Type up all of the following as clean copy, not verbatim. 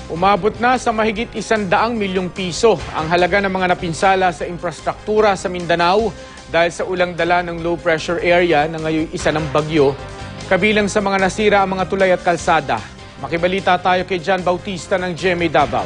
Umabot na sa mahigit 100 milyong piso ang halaga ng mga napinsala sa infrastruktura sa Mindanao dahil sa ulang dala ng low pressure area na ngayon isa ng bagyo. Kabilang sa mga nasira ang mga tulay at kalsada. Makibalita tayo kay John Bautista ng GMA Davao.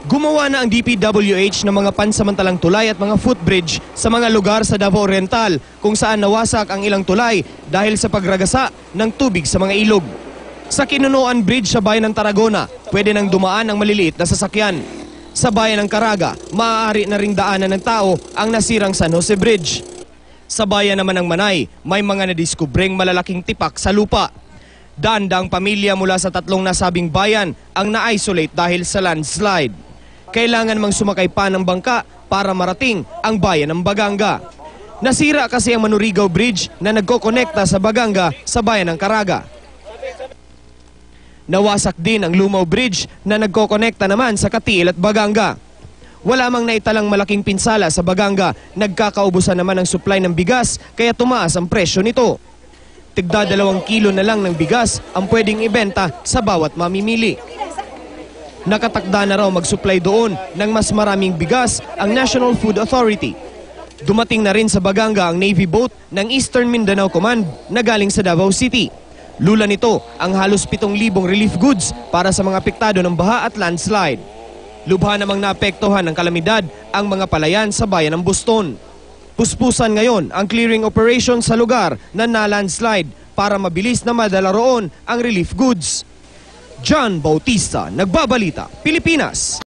Gumawa na ang DPWH ng mga pansamantalang tulay at mga footbridge sa mga lugar sa Davao Oriental kung saan nawasak ang ilang tulay dahil sa pagragasa ng tubig sa mga ilog. Sa Kinunuan Bridge sa bayan ng Tarragona, pwede nang dumaan ang maliliit na sasakyan. Sa bayan ng Caraga, maaari na ring daanan ng tao ang nasirang San Jose Bridge. Sa bayan naman ng Manay, may mga nadiskubreng malalaking tipak sa lupa. Daan-daang pamilya mula sa tatlong nasabing bayan ang na-isolate dahil sa landslide. Kailangan mang sumakay pa ng bangka para marating ang bayan ng Baganga. Nasira kasi ang Manurigaw Bridge na nagkokonekta sa Baganga sa bayan ng Caraga. Nawasak din ang Lumaw Bridge na nagkokonekta naman sa Katiil at Baganga. Wala mang naitalang malaking pinsala sa Baganga, nagkakaubusan naman ang supply ng bigas kaya tumaas ang presyo nito. Tigda 2 kilo na lang ng bigas ang pwedeng ibenta sa bawat mamimili. Nakatakda na raw mag-supply doon ng mas maraming bigas ang National Food Authority. Dumating na rin sa Baganga ang Navy boat ng Eastern Mindanao Command na galing sa Davao City. Lula nito ang halos 7,000 relief goods para sa mga apektado ng baha at landslide. Lubha namang naapektuhan ng kalamidad ang mga palayan sa bayan ng Buston. Puspusan ngayon ang clearing operation sa lugar na na-landslide para mabilis na madala roon ang relief goods. John Bautista, Nagbabalita, Pilipinas.